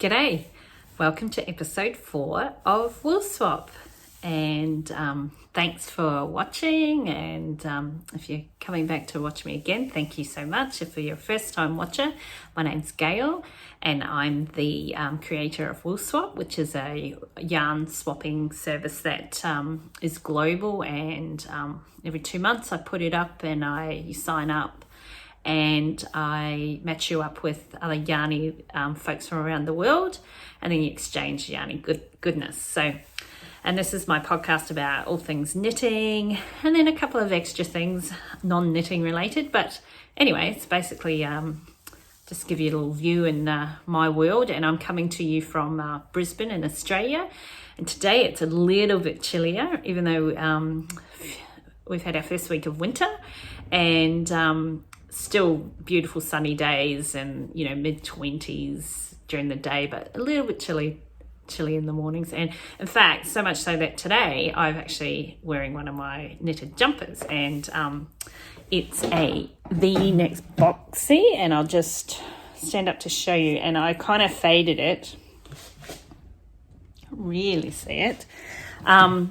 G'day, welcome to episode 4 of Woolswap, and thanks for watching, and if you're coming back to watch me again, thank you so much. If you're your first time watcher, my name's Gayle and I'm the creator of Woolswap, which is a yarn swapping service that is global, and every 2 months I put it up and you sign up and I match you up with other yarny folks from around the world, and then you exchange yarny goodness. So, and this is my podcast about all things knitting and then a couple of extra things non-knitting related, but anyway, it's basically just give you a little view in my world. And I'm coming to you from Brisbane in Australia, and today it's a little bit chillier, even though we've had our first week of winter, and still beautiful sunny days, and mid-20s during the day, but a little bit chilly in the mornings. And in fact, so much so that today I'm actually wearing one of my knitted jumpers, and it's a V-neck Boxy, and I'll just stand up to show you. And I kind of faded it, really see it. I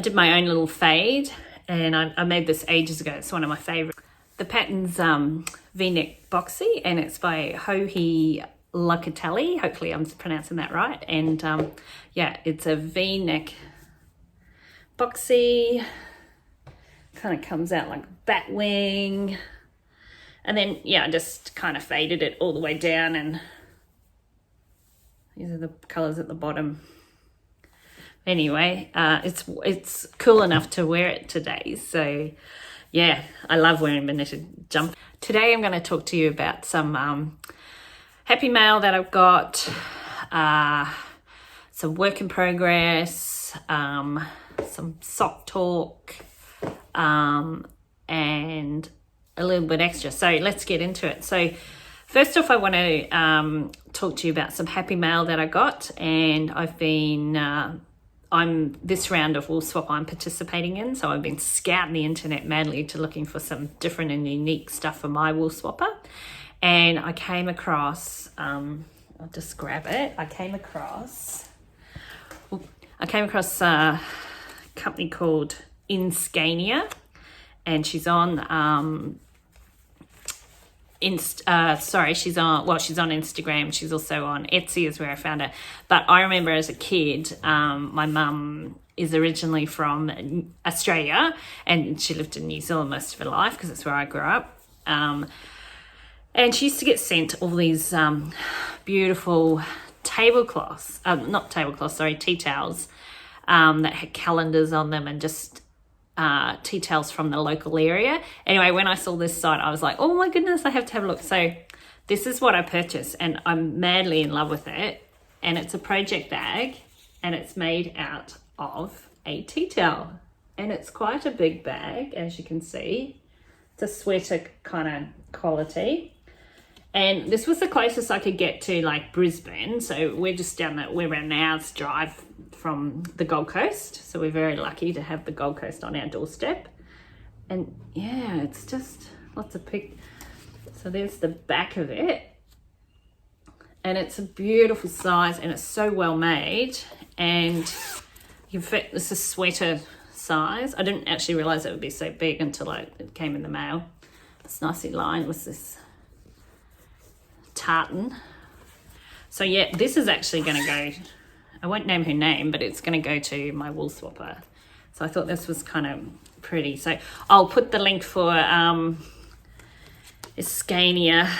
did my own little fade, and I made this ages ago. It's one of my favorites. The pattern's V-neck Boxy, and it's by Locatelli. Hopefully I'm pronouncing that right. And yeah, it's a V-neck Boxy. Kind of comes out like bat wing. And then, yeah, I just kind of faded it all the way down, and these are the colours at the bottom. Anyway, it's cool enough to wear it today. So yeah, I love wearing my knitted jumper. Today I'm going to talk to you about some happy mail that I've got, some work in progress, some sock talk, and a little bit extra. So let's get into it. So first off, I want to talk to you about some happy mail that I got, and I've been this round of Woolswap I'm participating in, so I've been scouting the internet madly to looking for some different and unique stuff for my Woolswapper, and I came across, I'll just grab it, I came across a company called Inskenia, and she's on she's on Instagram. She's also on Etsy is where I found her. But I remember as a kid, my mum is originally from Australia, and she lived in New Zealand most of her life because that's where I grew up. And she used to get sent all these beautiful tea towels that had calendars on them, and just tea towels from the local area. Anyway, when I saw this site, I was like, oh my goodness, I have to have a look. So this is what I purchased, and I'm madly in love with it. And it's a project bag, and it's made out of a tea towel, and it's quite a big bag, as you can see. It's a sweater kind of quality, and this was the closest I could get to like Brisbane. So we're just we're an hour's drive from the Gold Coast, so we're very lucky to have the Gold Coast on our doorstep. And yeah, it's just lots of so there's the back of it, and it's a beautiful size, and it's so well made, and you can fit, this is sweater size. I didn't actually realize it would be so big until it came in the mail. It's nicely lined with this tartan. So yeah, this is actually going to go, I won't name her name, but it's going to go to my Woolswapper. So I thought this was kind of pretty. So I'll put the link for Inskenia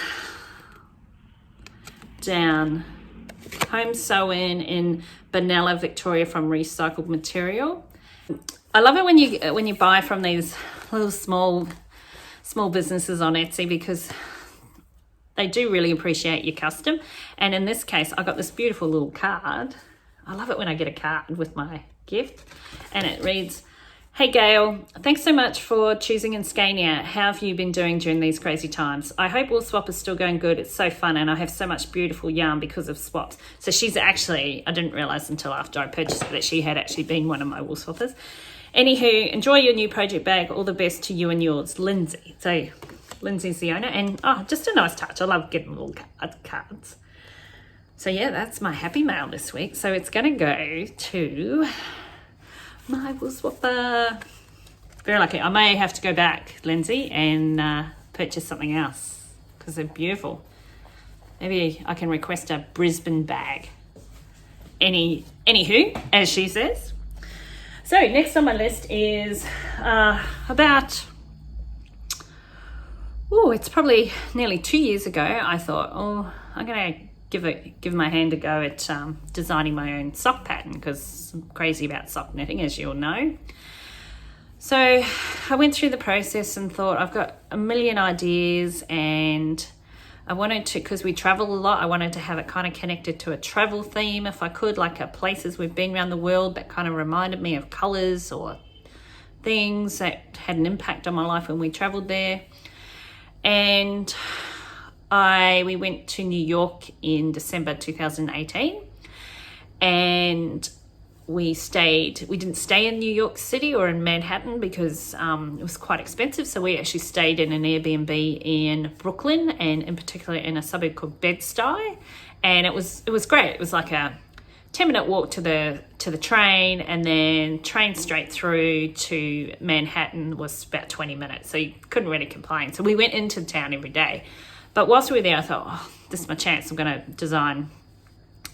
down. Home sewn in Benalla, Victoria, from recycled material. I love it when you buy from these little small businesses on Etsy, because they do really appreciate your custom. And in this case, I got this beautiful little card. I love it when I get a card with my gift, and it reads, "Hey Gayle, thanks so much for choosing Inskenia. How have you been doing during these crazy times? I hope Woolswap is still going good. It's so fun, and I have so much beautiful yarn because of swaps." So she's actually, I didn't realize until after I purchased it that she had actually been one of my Woolswappers. Anywho, enjoy your new project bag. All the best to you and yours, Lindsay. So Lindsay's the owner, and just a nice touch. I love getting little cards. So yeah, that's my happy mail this week. So it's going to go to my Woolswapper. Very lucky. I may have to go back, Lindsay, and purchase something else because they're beautiful. Maybe I can request a Brisbane bag. Anywho, as she says. So next on my list is it's probably nearly 2 years ago. I thought, I'm going to give my hand a go at designing my own sock pattern because I'm crazy about sock knitting, as you all know. So I went through the process and thought, I've got a million ideas, and I wanted to, because we travel a lot, I wanted to have it kind of connected to a travel theme if I could, like places we've been around the world that kind of reminded me of colours or things that had an impact on my life when we travelled there. And we went to New York in December 2018, and we didn't stay in New York City or in Manhattan because it was quite expensive. So we actually stayed in an Airbnb in Brooklyn, and in particular in a suburb called Bedstuy. And it was great. It was like a 10-minute walk to the train, and then train straight through to Manhattan was about 20 minutes. So you couldn't really complain. So we went into town every day. But whilst we were there, I thought, this is my chance. I'm going to design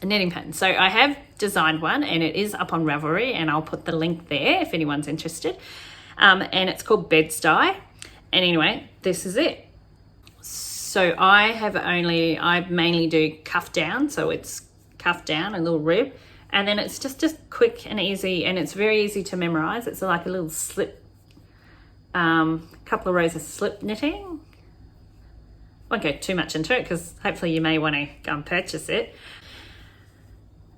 a knitting pattern. So I have designed one, and it is up on Ravelry, and I'll put the link there if anyone's interested. And it's called Bedstuy. And anyway, this is it. So I mainly do cuff down. So it's cuff down, a little rib, and then it's just quick and easy, and it's very easy to memorize. It's like a little slip, couple of rows of slip knitting. Won't go too much into it because hopefully you may want to go and purchase it.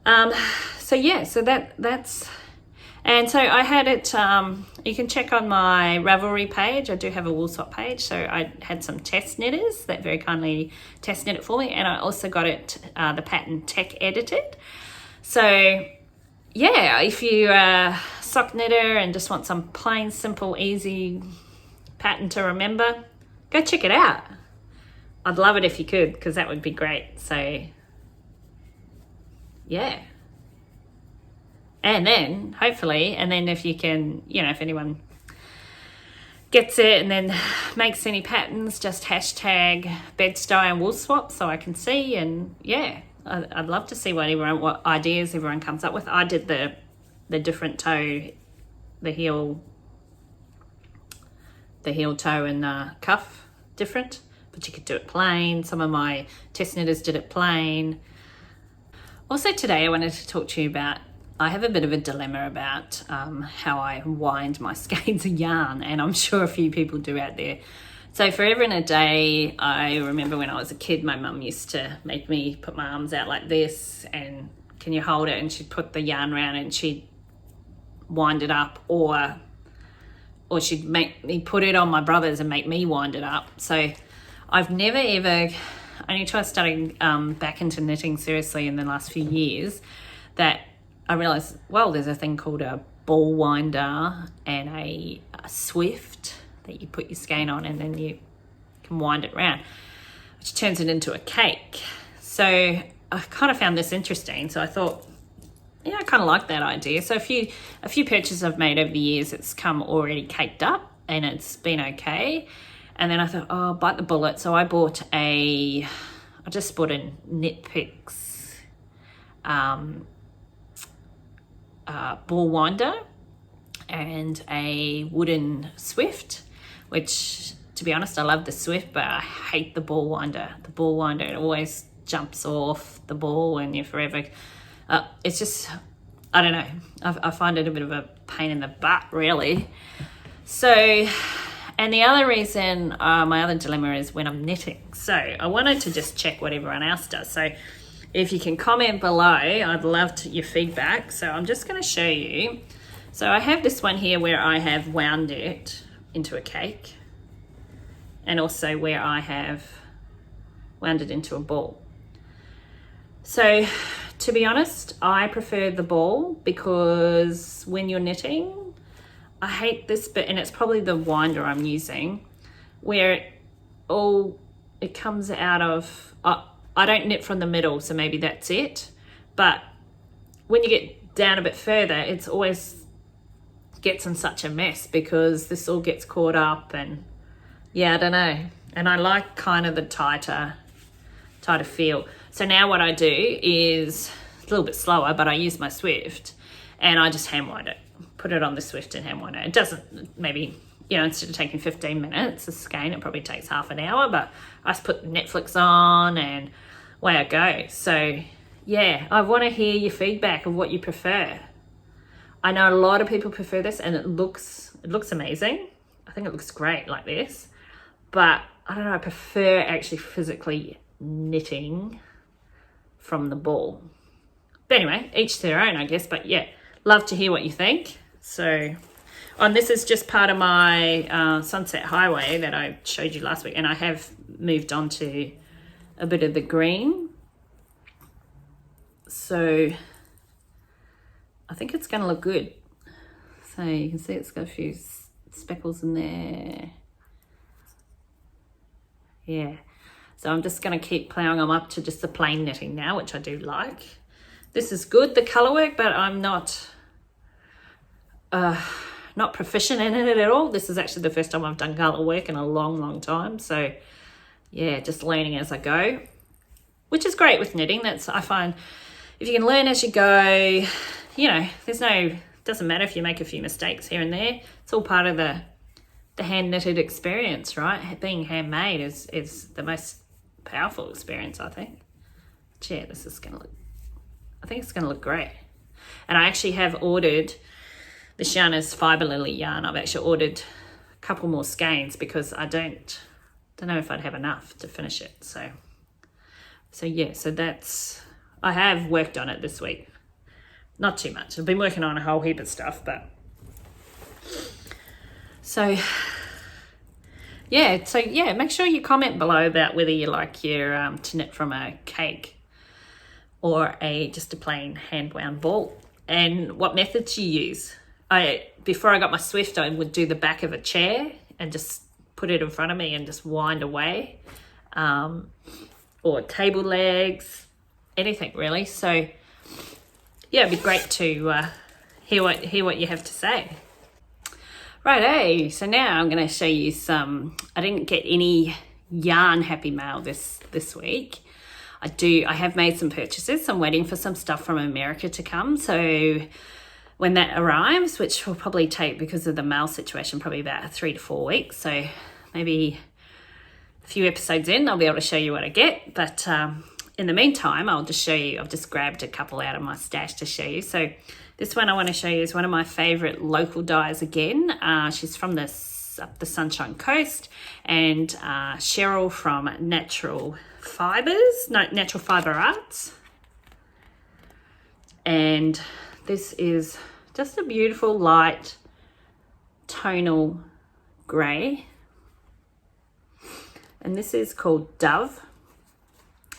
So that's, and so I had it, you can check on my Ravelry page. I do have a Woolswap page. So I had some test knitters that very kindly test knit it for me. And I also got it, the pattern tech edited. So yeah, if you're a sock knitter and just want some plain, simple, easy pattern to remember, go check it out. I'd love it if you could, because that would be great. So yeah. And then hopefully, and then if you can, if anyone gets it and then makes any patterns, just hashtag Bedstuy and Woolswap so I can see. And yeah, I'd love to see what ideas everyone comes up with. I did the different toe, the heel, toe, and cuff different, but you could do it plain. Some of my test knitters did it plain. Also today I wanted to talk to you about, I have a bit of a dilemma about how I wind my skeins of yarn, and I'm sure a few people do out there. So forever and a day, I remember when I was a kid, my mum used to make me put my arms out like this, and can you hold it? And she'd put the yarn around and she'd wind it up, or she'd make me put it on my brothers and make me wind it up. So I've never ever, only until I started back into knitting seriously in the last few years, that I realised, well, there's a thing called a ball winder and a swift that you put your skein on, and then you can wind it around, which turns it into a cake. So I kind of found this interesting. So I thought, yeah, I kind of like that idea. So a few purchases I've made over the years, it's come already caked up and it's been okay. And then I thought, oh, bite the bullet. So I just bought a Knit Picks ball winder and a wooden swift, which, to be honest, I love the swift, but I hate the ball winder. The ball winder, it always jumps off the ball and you're forever, it's just, I don't know, I find it a bit of a pain in the butt, really. So, and the other reason, my other dilemma is when I'm knitting. So I wanted to just check what everyone else does. So if you can comment below, I'd love your feedback. So I'm just going to show you. So I have this one here where I have wound it into a cake, and also where I have wound it into a ball. So to be honest, I prefer the ball because when you're knitting, I hate this bit, and it's probably the winder I'm using, where it comes out of, I don't knit from the middle, so maybe that's it. But when you get down a bit further, it's always gets in such a mess because this all gets caught up, and yeah, I don't know. And I like kind of the tighter feel. So now what I do is a little bit slower, but I use my Swift and I just hand wind it. Put it on the Swift and hand wind it. It doesn't, maybe, you know, instead of taking 15 minutes a skein, it probably takes half an hour, but I just put Netflix on and away I go. So yeah, I want to hear your feedback of what you prefer. I know a lot of people prefer this, and it looks amazing. I think it looks great like this, but I don't know, I prefer actually physically knitting from the ball. But anyway, each to their own, I guess. But yeah, love to hear what you think. So, and this is just part of my Sunset Highway that I showed you last week, and I have moved on to a bit of the green. So I think it's going to look good. So you can see it's got a few speckles in there. Yeah. So I'm just going to keep ploughing them up to just the plain knitting now, which I do like. This is good, the colour work, but I'm not proficient in it at all. This is actually the first time I've done colour work in a long, long time. So yeah, just learning as I go, which is great with knitting. That's, I find, if you can learn as you go, you know, doesn't matter if you make a few mistakes here and there. It's all part of the hand knitted experience, right? Being handmade is the most powerful experience, I think. But yeah, this is gonna look, I think it's gonna look great. And I actually have ordered, this yarn is Fibre Lily yarn. I've actually ordered a couple more skeins because I don't know if I'd have enough to finish it. So yeah, so that's, I have worked on it this week. Not too much. I've been working on a whole heap of stuff, but so yeah, make sure you comment below about whether you like your to knit from a cake or just a plain hand wound ball, and what methods you use. Before I got my Swift, I would do the back of a chair and just put it in front of me and just wind away, or table legs, anything really. So yeah, it'd be great to hear what you have to say. Righto, so now I'm going to show you some, I didn't get any yarn happy mail this week. I have made some purchases. I'm waiting for some stuff from America to come. So when that arrives, which will probably take, because of the mail situation, probably about 3 to 4 weeks. So maybe a few episodes in, I'll be able to show you what I get. But in the meantime, I'll just show you, I've just grabbed a couple out of my stash to show you. So this one I want to show you is one of my favourite local dyes again. She's from up the Sunshine Coast, and Cheryl from Natural Fibre Arts. And this is just a beautiful light tonal grey. And this is called Dove.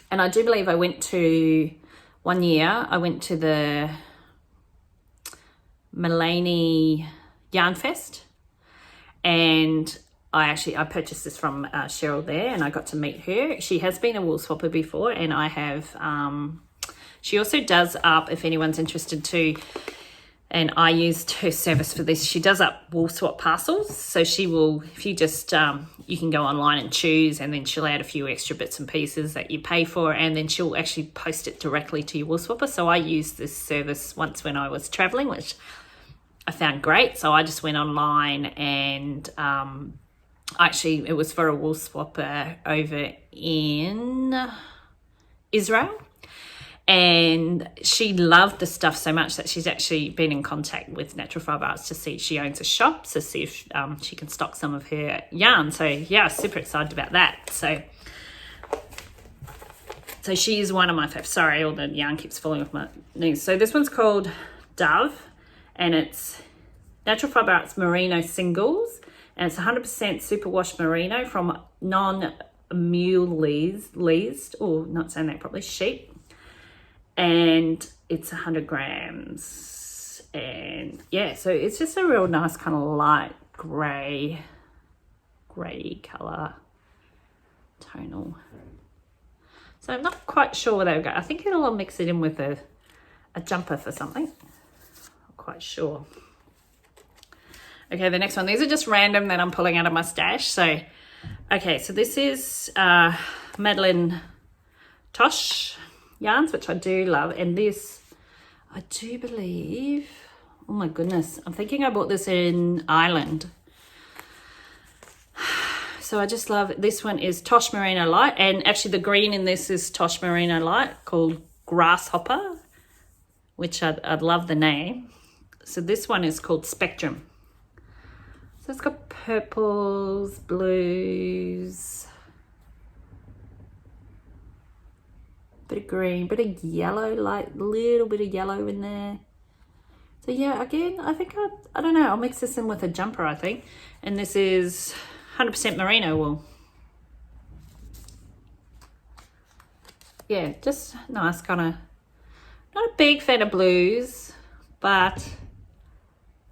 And I do believe I went to the Madelinetosh Yarn Fest, and I purchased this from Cheryl there, and I got to meet her. She has been a wool swapper before, and I have, she also does up, if anyone's interested too, and I used her service for this, she does up wool swap parcels. So she will, if you just, you can go online and choose, and then she'll add a few extra bits and pieces that you pay for, and then she'll actually post it directly to your wool swapper. So I used this service once when I was traveling, which I found great. So I just went online, and actually it was for a wool swapper over in Israel. And she loved the stuff so much that she's actually been in contact with Natural Fibre Arts to see, she owns a shop, to see if she can stock some of her yarn. So yeah, super excited about that. So she is one of my favorites. Sorry, all the yarn keeps falling off my knees. So this one's called Dove, and it's Natural Fibre Arts Merino Singles, and it's 100% superwash merino from non-mule leased, or not saying that properly, sheep. And it's 100 grams, and yeah, so it's just a real nice kind of light grey colour tonal. So I'm not quite sure where they would go. I think it'll mix it in with a jumper for something. Not quite sure. Okay, the next one. These are just random that I'm pulling out of my stash. So, okay, so this is Madelinetosh yarns, which I do love. And this, I do believe, oh my goodness, I'm thinking I bought this in Ireland. So I just love, this one is Tosh Merino Light. And actually the green in this is Tosh Merino Light called Grasshopper, which I'd love the name. So this one is called Spectrum. So it's got purples, blues, bit of green, bit of yellow, like little bit of yellow in there. So yeah, again, I think I don't know, I'll mix this in with a jumper, I think. And this is 100% merino wool. Yeah, just nice kind of, not a big fan of blues, but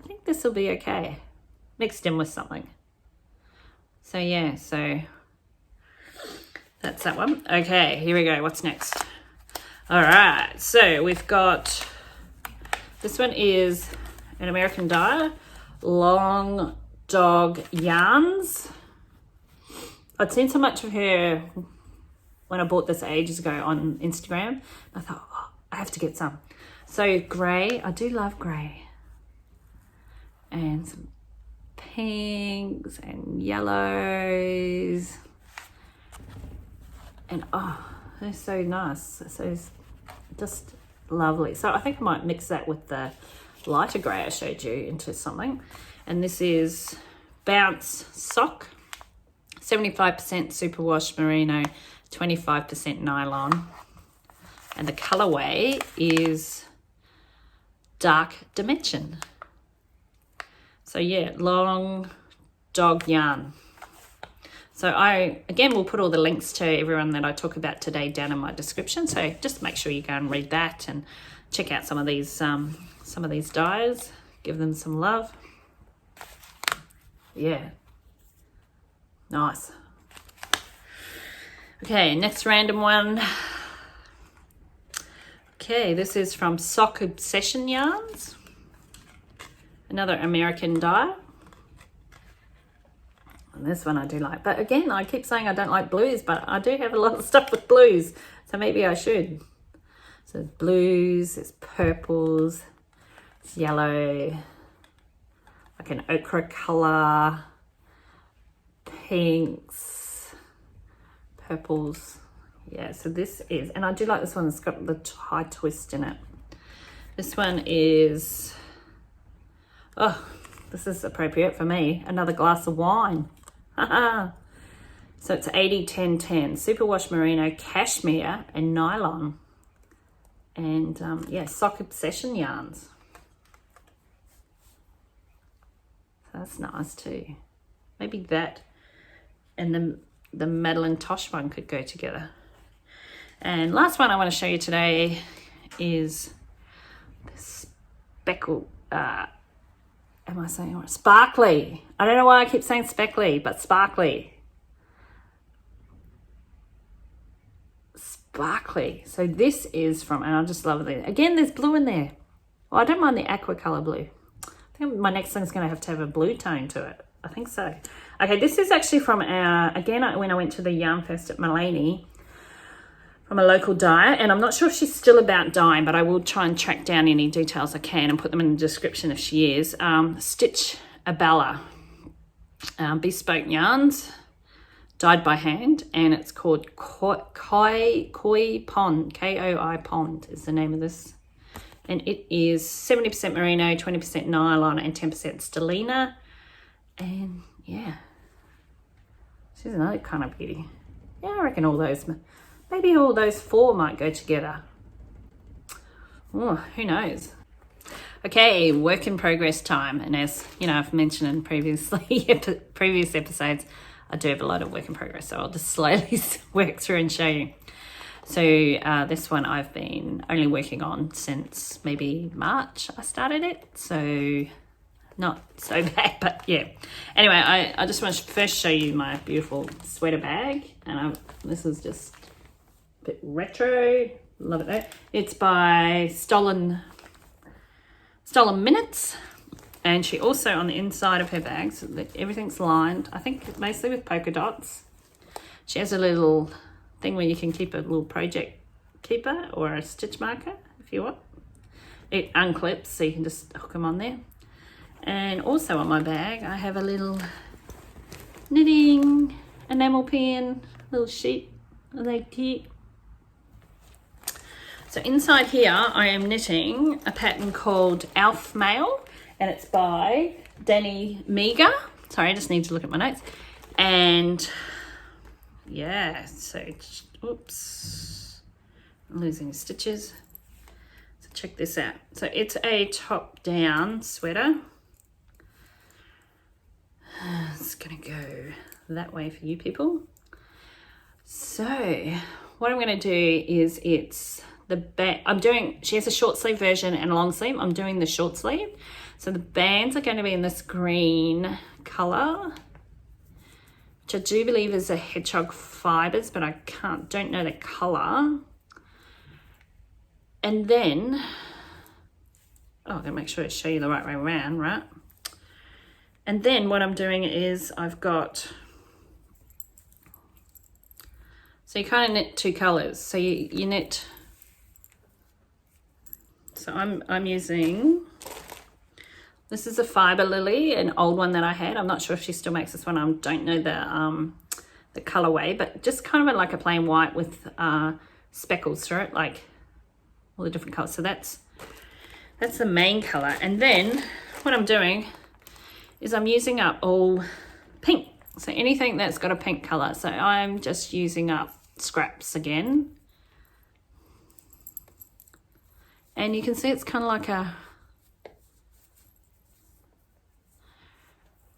I think this will be okay. Mixed in with something. So yeah, so that's that one. Okay, here we go. What's next? All right, so we've got, this one is an American dyer, Long Dog Yarns. I'd seen so much of her when I bought this ages ago on Instagram. I thought, oh, I have to get some. So grey, I do love grey. And some pinks and yellows. And oh, they're so nice. So it's just lovely. So I think I might mix that with the lighter grey I showed you into something. And this is Bounce Sock, 75% superwash merino, 25% nylon. And the colorway is Dark Dimension. So yeah, Long Dog Yarn. So I, again, will put all the links to everyone that I talk about today down in my description. So just make sure you go and read that and check out some of these dyes. Give them some love. Yeah, nice. Okay, next random one. Okay, this is from Sock Obsession Yarns. Another American dye. And this one I do like. But again, I keep saying I don't like blues, but I do have a lot of stuff with blues. So maybe I should. So there's blues, there's purples, it's yellow, like an ochre colour, pinks, purples. Yeah, so this is, and I do like this one, it's got the high twist in it. This one is, oh, this is appropriate for me, another glass of wine. So it's 80-10-10, superwash merino, cashmere and nylon. And yeah, Sock Obsession yarns. So that's nice too. Maybe that and the Madelinetosh one could go together. And last one I want to show you today is the speckle, am I saying it? Sparkly. I don't know why I keep saying speckly, but sparkly. Sparkly. So this is from, and I just love it. Again, there's blue in there. Well, I don't mind the aqua color blue. I think my next thing's going to have a blue tone to it. I think so. Okay, this is actually from again, when I went to the Yarn Fest at Madelinetosh, from a local dyer, and I'm not sure if she's still about dyeing, but I will try and track down any details I can and put them in the description if she is. Stitch Abella, bespoke yarns, dyed by hand, and it's called Koi Pond, Koi Pond is the name of this. And it is 70% merino, 20% nylon, and 10% stellina. And yeah, she's another kind of beauty. Yeah, I reckon all those, maybe all those four might go together. Oh, who knows? Okay, work in progress time. And as you know, I've mentioned in previous episodes, I do have a lot of work in progress, so I'll just slowly work through and show you. So this one I've been only working on since maybe March I started it, so not so bad, but yeah. Anyway, I just want to first show you my beautiful sweater bag, and this is just bit retro. Love it though. It's by Stolen Minutes. And she also, on the inside of her bag, so that everything's lined, I think mostly with polka dots. She has a little thing where you can keep a little project keeper or a stitch marker if you want. It unclips, so you can just hook them on there. And also on my bag, I have a little knitting enamel pen, little sheet. Are they cute? So inside here, I am knitting a pattern called Elfmail, and it's by Dani Miga. Sorry, I just need to look at my notes. And yeah, so, oops, I'm losing stitches. So check this out. So it's a top-down sweater. It's gonna go that way for you people. So what I'm gonna do is it's the back. She has a short sleeve version and a long sleeve. I'm doing the short sleeve. So the bands are going to be in this green color, which I do believe is a hedgehog fibers, but I don't know the color. And then, I'm gonna make sure I show you the right way around, right? And then what I'm doing is I've got, so you kind of knit two colors. So you knit, so I'm using, this is a Fibre Lily, an old one that I had. I'm not sure if she still makes this one. I don't know the colorway, but just kind of like a plain white with speckles through it, like all the different colors. So that's the main color. And then what I'm doing is I'm using up all pink. So anything that's got a pink color. So I'm just using up scraps again. And you can see it's kind of like a,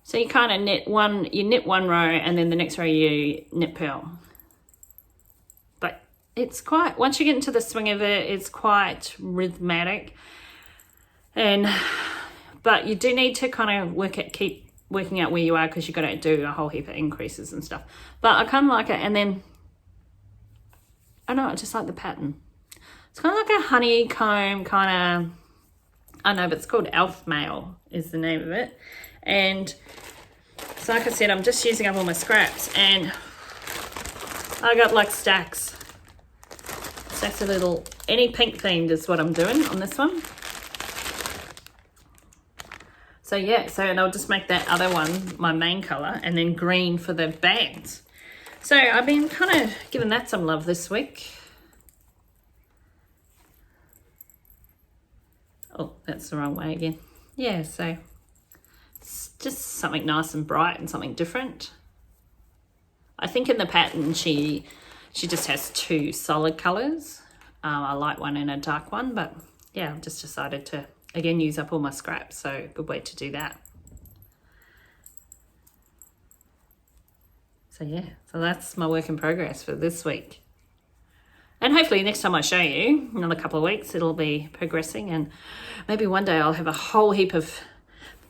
so you kind of knit one row and then the next row you knit purl. But it's quite, once you get into the swing of it, it's quite rhythmic. But you do need to kind of keep working out where you are, because you've got to do a whole heap of increases and stuff. But I kind of like it. And then, I don't know, I just like the pattern. It's kind of like a honeycomb kind of, I know, but it's called Elfmail is the name of it. And so like I said, I'm just using up all my scraps, and I got like stacks of little, any pink themed is what I'm doing on this one. So yeah, and I'll just make that other one my main color, and then green for the bands. So I've been kind of giving that some love this week. Oh, that's the wrong way again. Yeah, so it's just something nice and bright and something different. I think in the pattern she just has two solid colors, a light one and a dark one. But yeah, I've just decided to again use up all my scraps, so good way to do that. So yeah, so that's my work in progress for this week. And hopefully next time I show you, in another couple of weeks, it'll be progressing, and maybe one day I'll have a whole heap of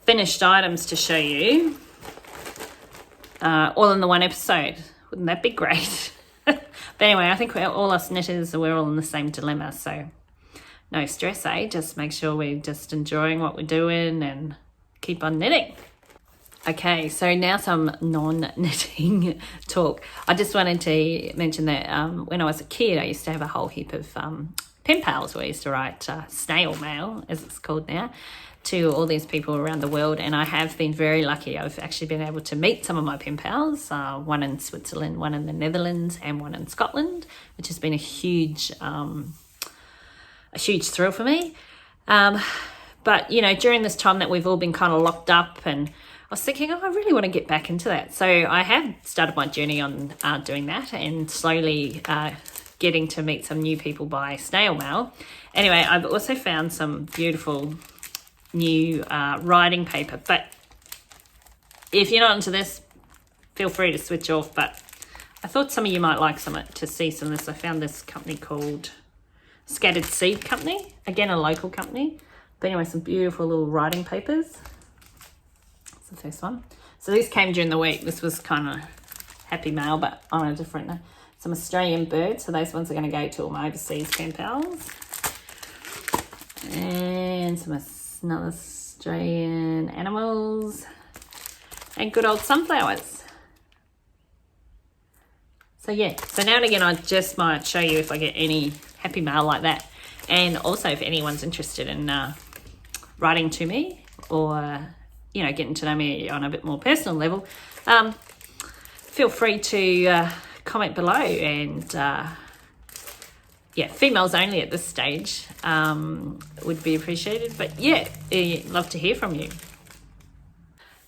finished items to show you, all in the one episode. Wouldn't that be great? But anyway, I think all us knitters, we're all in the same dilemma, so no stress, eh? Just make sure we're just enjoying what we're doing and keep on knitting. Okay, so now some non-knitting talk. I just wanted to mention that when I was a kid, I used to have a whole heap of pen pals where I used to write snail mail, as it's called now, to all these people around the world. And I have been very lucky. I've actually been able to meet some of my pen pals, one in Switzerland, one in the Netherlands, and one in Scotland, which has been a huge thrill for me. But, you know, during this time that we've all been kind of locked up, and I was thinking, I really want to get back into that. So I have started my journey on doing that, and slowly getting to meet some new people by snail mail. Anyway, I've also found some beautiful new writing paper. But if you're not into this, feel free to switch off. But I thought some of you might like to see some of this. I found this company called Scattered Seed Company. Again, a local company. But anyway, some beautiful little writing papers. The first one. So these came during the week. This was kind of happy mail, but on a different note. some Australian birds. So those ones are going to go to all my overseas pen pals. And some another Australian animals. And good old sunflowers. So yeah, so now and again I just might show you if I get any happy mail like that. And also if anyone's interested in writing to me or, you know, getting to know me on a bit more personal level, feel free to comment below. And yeah, females only at this stage would be appreciated. But yeah, love to hear from you.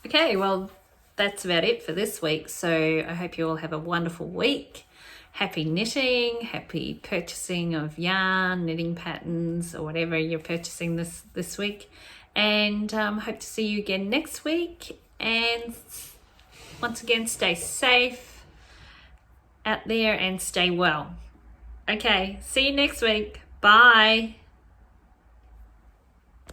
Okay, well, that's about it for this week. So I hope you all have a wonderful week. Happy knitting, happy purchasing of yarn, knitting patterns, or whatever you're purchasing this week. And hope to see you again next week. And once again, stay safe out there and stay well. Okay, see you next week. Bye.